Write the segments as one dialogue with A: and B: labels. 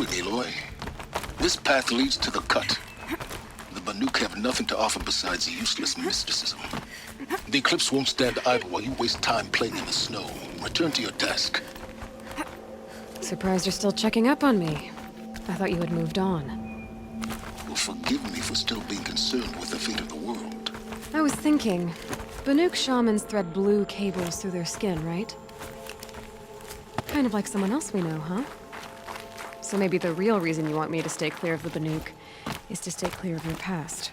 A: doing, Aloy? This path leads to the cut. The Banuk have nothing to offer besides useless mysticism. The Eclipse won't stand idle while you waste time playing in the snow. Return to your task.
B: Surprised you're still checking up on me. I thought you had moved on.
A: Well, forgive me for still being concerned with the fate of the world.
B: I was thinking, Banuk shamans thread blue cables through their skin, right? Kind of like someone else we know, huh? So maybe the real reason you want me to stay clear of the Banuk is to stay clear of your past.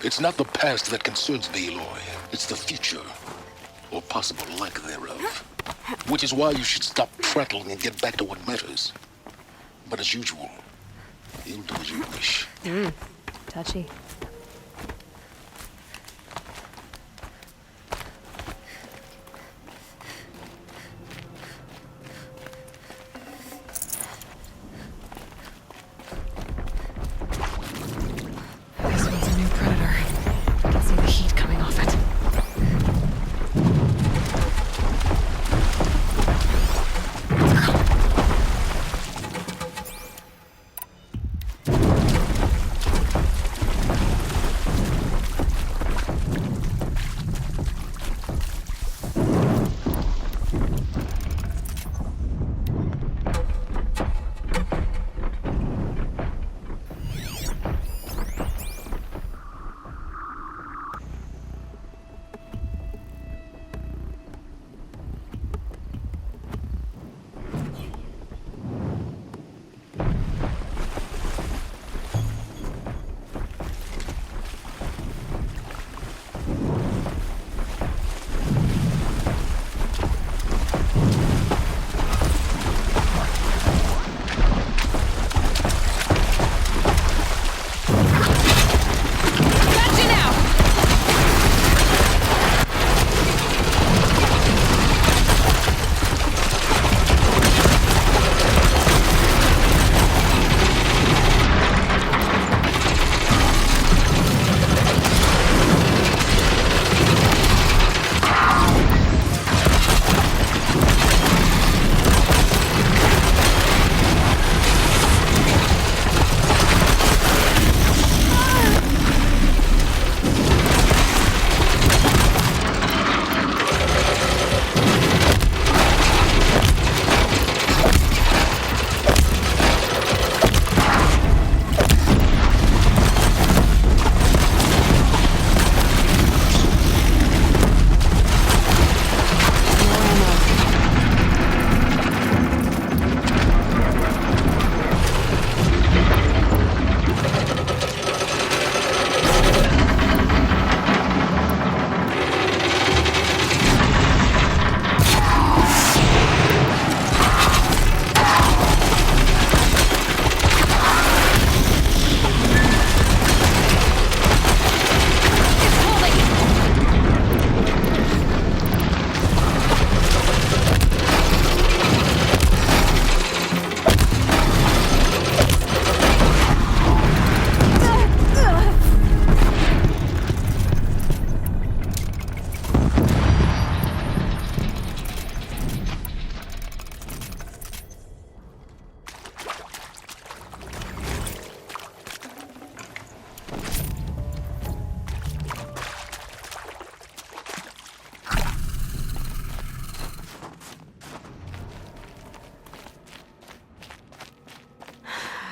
A: It's not the past that concerns me, Aloy. It's the future. Or possible lack thereof. Which is why you should stop prattling and get back to what matters. But as usual, you'll do as you wish.
B: Touchy. This one's a new predator. I can see the heat coming off it.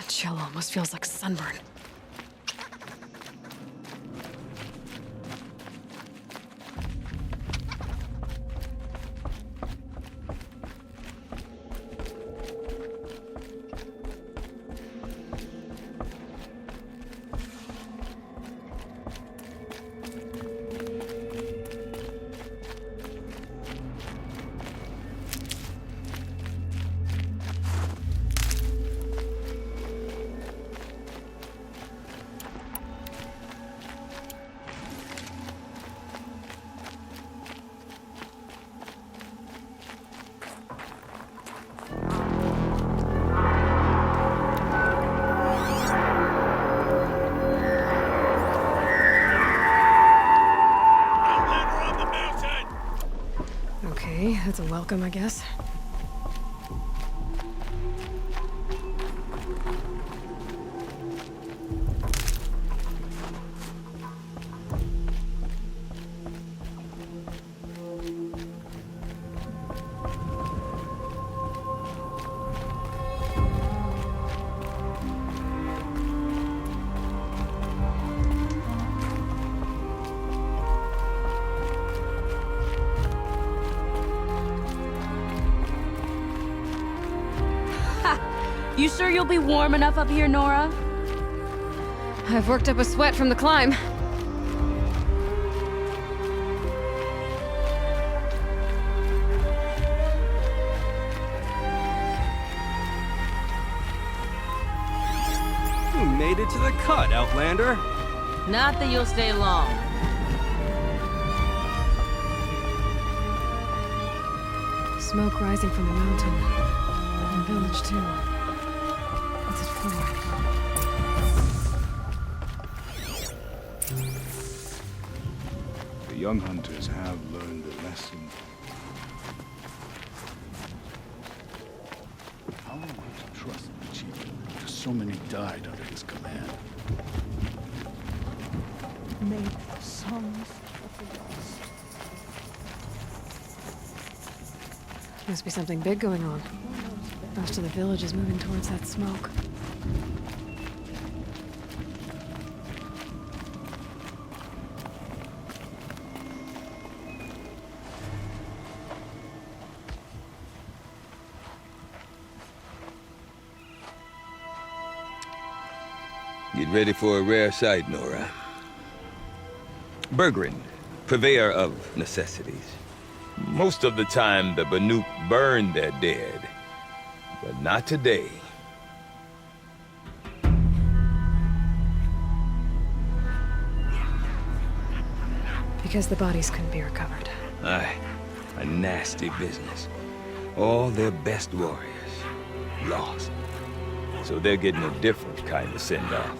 B: Chill almost feels like sunburn. That's a welcome, I guess.
C: You sure you'll be warm enough up here, Nora?
B: I've worked up a sweat from the climb.
D: You made it to the cut, Outlander.
C: Not that you'll stay long.
B: Smoke rising from the mountain. And village, too. What's it for?
E: The young hunters have learned a lesson. How am I to trust the chief? Because so many died under his command.
F: Made sons of the gods.
B: Must be something big going on. Most of the village is moving towards that smoke.
G: Get ready for a rare sight, Nora. Bergren, purveyor of necessities. Most of the time, the Banuk burn their dead, but not today.
B: Because the bodies couldn't be recovered.
G: Aye, a nasty business. All their best warriors lost. So they're getting a different kind of send-off.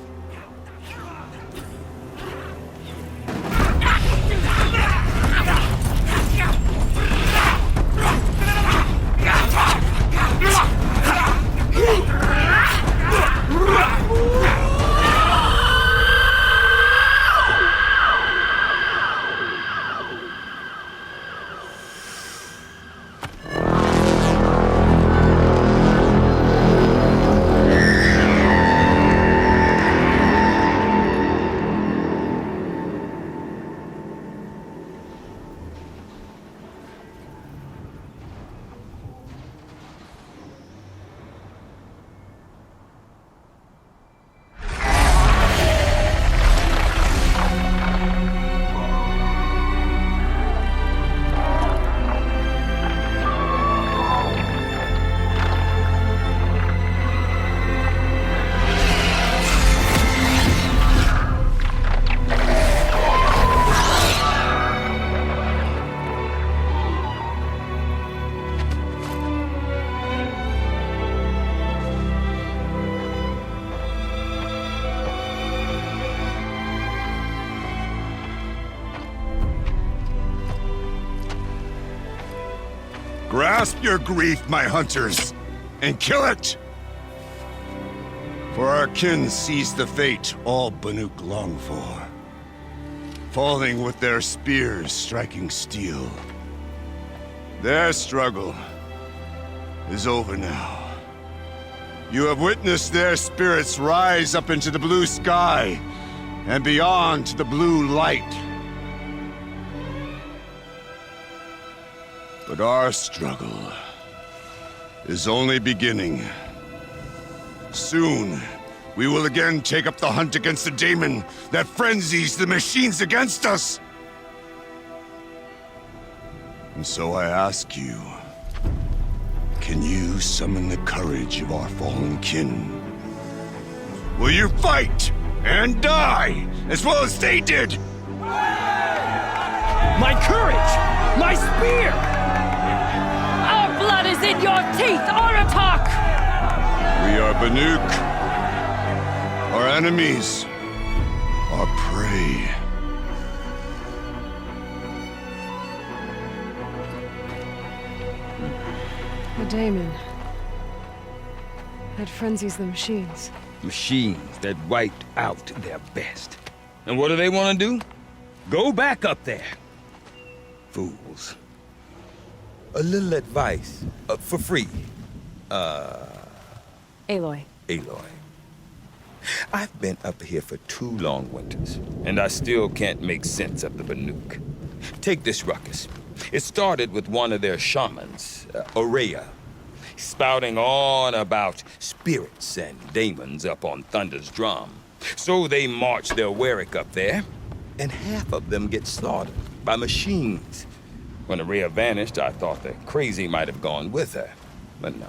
H: Grasp your grief, my hunters, and kill it! For our kin sees the fate all Banuk long for. Falling with their spears striking steel. Their struggle is over now. You have witnessed their spirits rise up into the blue sky and beyond to the blue light. But our struggle is only beginning. Soon, we will again take up the hunt against the daemon that frenzies the machines against us. And so I ask you, can you summon the courage of our fallen kin? Will you fight and die as well as they did?
D: My courage! My spear!
C: Our blood is in your teeth, Aratak!
H: We are Banuk. Our enemies are prey.
B: The daemon. That frenzies the machines.
G: Machines that wiped out their best. And what do they want to do? Go back up there. Fools. A little advice, for free.
B: Aloy.
G: Aloy. I've been up here for 2 long winters, and I still can't make sense of the Banuk. Take this ruckus. It started with one of their shamans, Aurea. spouting on about spirits and demons up on Thunder's drum. So they march their Warwick up there, and half of them get slaughtered by machines. When Araya vanished, I thought the crazy might have gone with her. But no.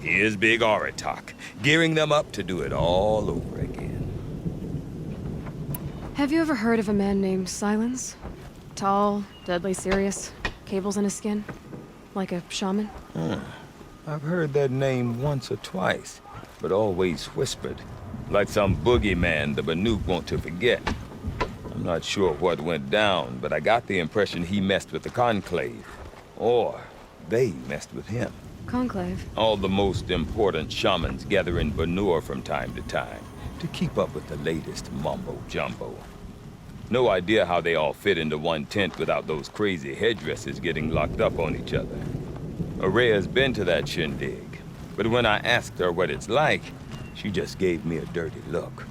G: Here's Big Aratak, gearing them up to do it all over again.
B: Have you ever heard of a man named Silence? Tall, deadly serious, cables in his skin? Like a shaman?
G: I've heard that name once or twice, but always whispered. Like some boogeyman the Banuk want to forget. I'm not sure what went down, but I got the impression he messed with the Conclave. Or they messed with him.
B: Conclave?
G: All the most important shamans gather in Banur from time to time to keep up with the latest mumbo-jumbo. No idea how they all fit into one tent without those crazy headdresses getting locked up on each other. Araya's been to that shindig, but when I asked her what it's like, she just gave me a dirty look.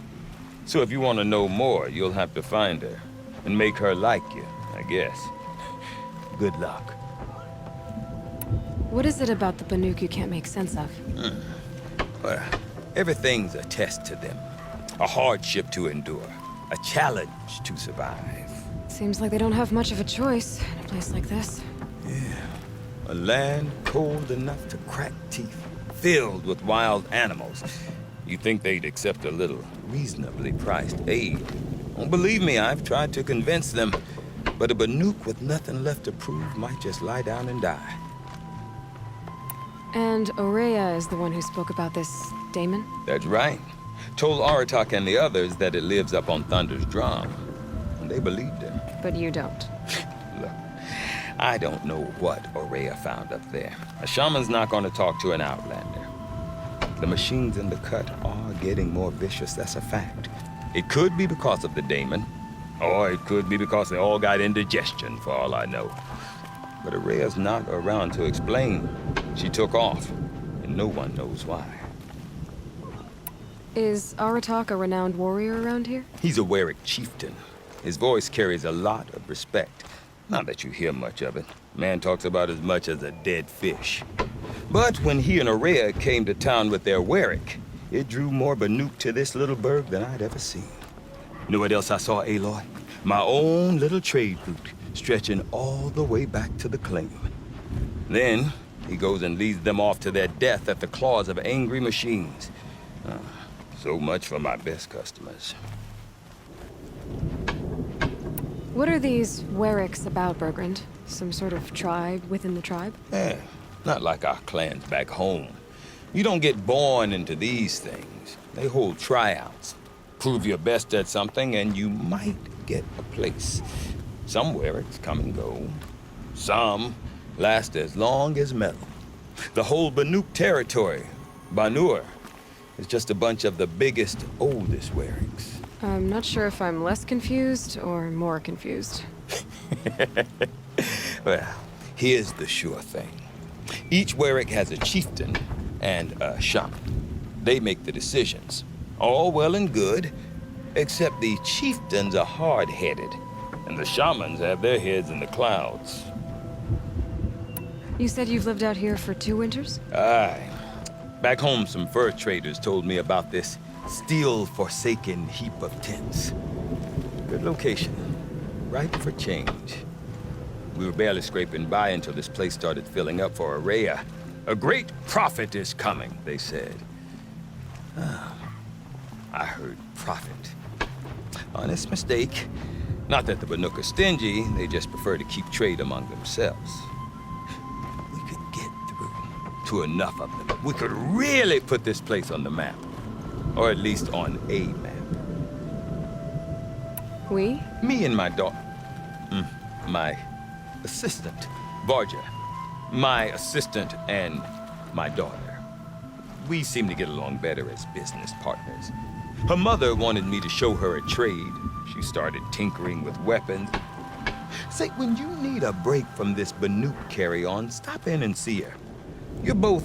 G: So if you want to know more, you'll have to find her and make her like you, I guess. Good luck.
B: What is it about the Banuk you can't make sense of?
G: Well, everything's a test to them. A hardship to endure. A challenge to survive.
B: Seems like they don't have much of a choice in a place like this.
G: A land cold enough to crack teeth, filled with wild animals. You'd think they'd accept a little reasonably priced aid. Don't believe me, I've tried to convince them. But a Banuk with nothing left to prove might just lie down and die.
B: And Araya is the one who spoke about this daemon?
G: That's right. Told Aratak and the others that it lives up on Thunder's drum. And they believed him.
B: But you don't.
G: Look, I don't know what Araya found up there. A shaman's not going to talk to an outlander. The machines in the cut are getting more vicious, that's a fact. It could be because of the daemon, or it could be because they all got indigestion, for all I know. But Araya's not around to explain. She took off, and no one knows why.
B: Is Aratak a renowned warrior around here?
G: He's a Warwick chieftain. His voice carries a lot of respect. Not that you hear much of it. Man talks about as much as a dead fish. But when he and Araya came to town with their Warwick, it drew more Banuk to this little burg than I'd ever seen. Know what else I saw, Aloy? My own little trade route, stretching all the way back to the claim. Then, he goes and leads them off to their death at the claws of angry machines. So much for my best customers.
B: What are these Warwicks about, Bergrand? Some sort of tribe within the tribe?
G: Not like our clans back home. You don't get born into these things. They hold tryouts. Prove your best at something and you might get a place. Some Warwicks come and go. Some last as long as metal. The whole Banuk territory, Banur, is just a bunch of the biggest, oldest Warwicks.
B: I'm not sure if I'm less confused or more confused.
G: Well, here's the sure thing. Each Warwick has a chieftain and a shaman. They make the decisions. All well and good, except the chieftains are hard-headed, and the shamans have their heads in the clouds.
B: You said you've lived out here for 2 winters?
G: Aye. Back home, some fur traders told me about this steel-forsaken heap of tents. Good location. Ripe for change. We were barely scraping by until this place started filling up for Araya. A great prophet is coming, they said. I heard prophet. Honest mistake. Not that the Banuk are stingy, they just prefer to keep trade among themselves. We could get through to enough of them. We could really put this place on the map. Or at least on a map.
B: We?
G: Me and my daughter. My assistant, Varja. My assistant and my daughter. We seem to get along better as business partners. Her mother wanted me to show her a trade. She started tinkering with weapons. Say, when you need a break from this Banuk carry-on, stop in and see her. You're both,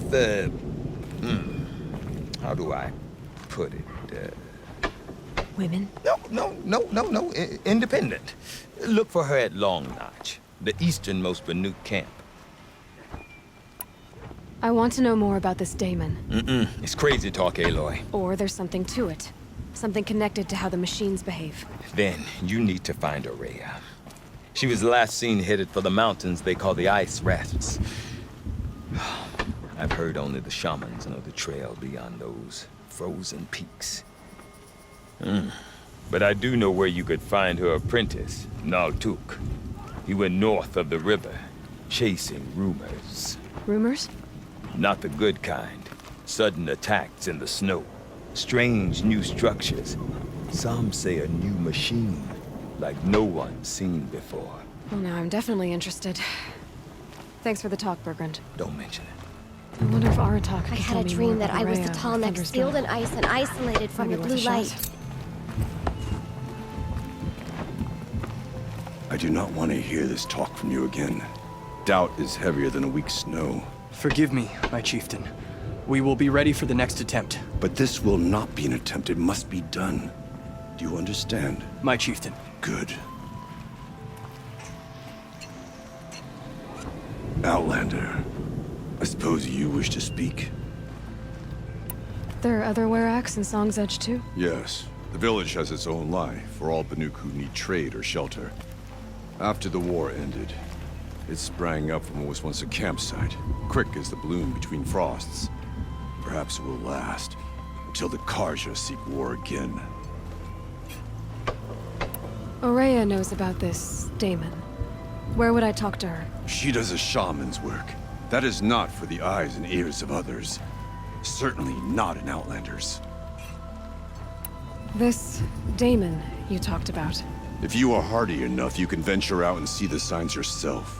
G: how do I put it?
B: Women?
G: No. Independent. Look for her at Long Notch, the easternmost Banuk camp.
B: I want to know more about this Damon.
G: It's crazy talk, Aloy.
B: Or there's something to it. Something connected to how the machines behave.
G: Then you need to find Aurea. She was last seen headed for the mountains they call the Ice Rafts. I've heard only the shamans know the trail beyond those frozen peaks. But I do know where you could find her apprentice, Naltuk. He went north of the river, chasing rumors.
B: Rumors?
G: Not the good kind. Sudden attacks in the snow. Strange new structures. Some say a new machine, like no one's seen before.
B: Well, now I'm definitely interested. Thanks for the talk, Bergrand.
G: Don't mention it.
B: I wonder if Aratak
F: I
B: could
F: had
B: tell
F: a
B: me
F: dream
B: more
F: that
B: about
F: I was
B: Aurea
F: the
B: or
F: tall neck
B: Thunderstone.
F: sealed in ice and isolated from
B: Maybe
F: the
B: worth
F: blue
B: a
F: light.
B: shot.
H: I do not want to hear this talk from you again. Doubt is heavier than a week's snow.
D: Forgive me, my chieftain. We will be ready for the next attempt.
H: But this will not be an attempt. It must be done. Do you understand?
D: My chieftain.
H: Good. Outlander, I suppose you wish to speak?
B: There are other Weraks in Song's Edge too?
H: Yes. The village has its own life for all Banuk who need trade or shelter. After the war ended, it sprang up from what was once a campsite, quick as the bloom between frosts. Perhaps it will last, until the Karja seek war again.
B: Aurea knows about this Damon. Where would I talk to her?
H: She does a shaman's work. That is not for the eyes and ears of others. Certainly not an Outlander's.
B: This Damon you talked about.
H: If you are hardy enough, you can venture out and see the signs yourself.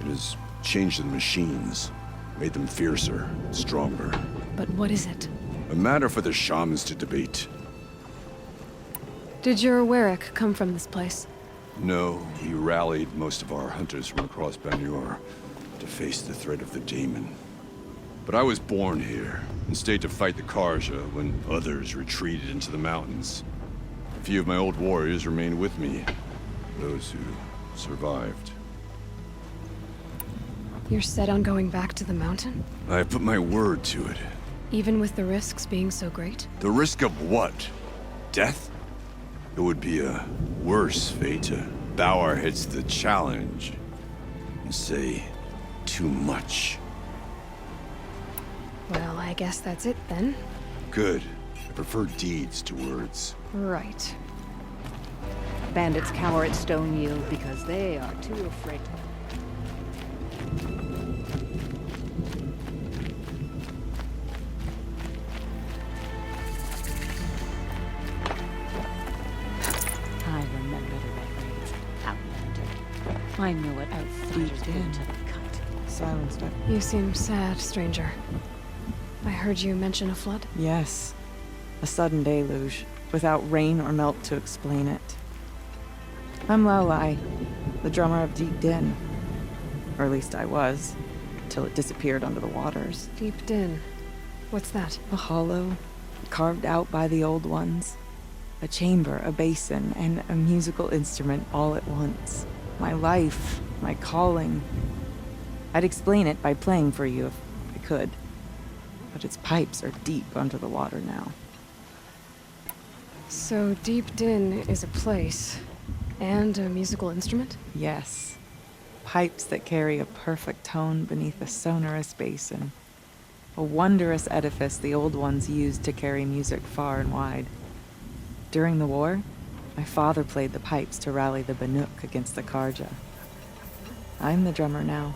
H: It has changed the machines, made them fiercer, stronger.
B: But what is it?
H: A matter for the shamans to debate.
B: Did your Werak come from this place?
H: No, we rallied most of our hunters from across Banur to face the threat of the Daemon. But I was born here, and stayed to fight the Karja when others retreated into the mountains. A few of my old warriors remained with me, those who survived.
B: You're set on going back to the mountain?
H: I put my word to it.
B: Even with the risks being so great?
H: The risk of what? Death? It would be a worse fate to bow our heads to the challenge and say too much.
B: Well, I guess that's it then.
H: Good. I prefer deeds to words.
B: Right.
C: Bandits cower at Stone Yield because they are too afraid. I remember the Red Raids, Outlander. I know what outsiders bring to the cut.
I: Silenced it.
B: You seem sad, stranger. I heard you mention a flood?
I: Yes. A sudden deluge, without rain or melt to explain it. I'm Laolai, the drummer of Deep Din. Or at least I was, till it disappeared under the waters.
B: Deep Din. What's that?
I: A hollow, carved out by the old ones. A chamber, a basin, and a musical instrument all at once. My life, my calling. I'd explain it by playing for you if I could. But its pipes are deep under the water now.
B: So Deep Din is a place, and a musical instrument?
I: Yes. Pipes that carry a perfect tone beneath a sonorous basin. A wondrous edifice the old ones used to carry music far and wide. During the war, my father played the pipes to rally the Banuk against the Karja. I'm the drummer now.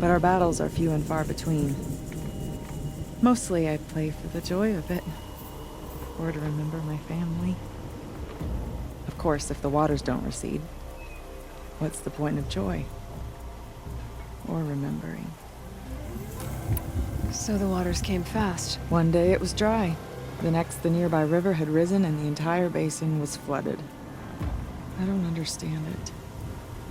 I: But our battles are few and far between. Mostly I play for the joy of it. Or to remember my family. Of course, if the waters don't recede, what's the point of joy? Or remembering?
B: So the waters came fast.
I: One day it was dry. The next, the nearby river had risen and the entire basin was flooded. I don't understand it.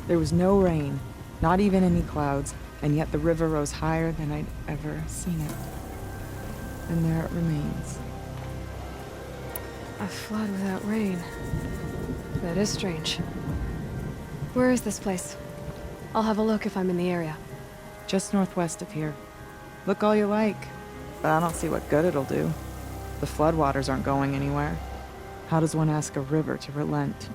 I: There was no rain, not even any clouds, and yet the river rose higher than I'd ever seen it. And there it remains.
B: A flood without rain. That is strange. Where is this place? I'll have a look if I'm in the area.
I: Just northwest of here. Look all you like, but I don't see what good it'll do. The floodwaters aren't going anywhere. How does one ask a river to relent?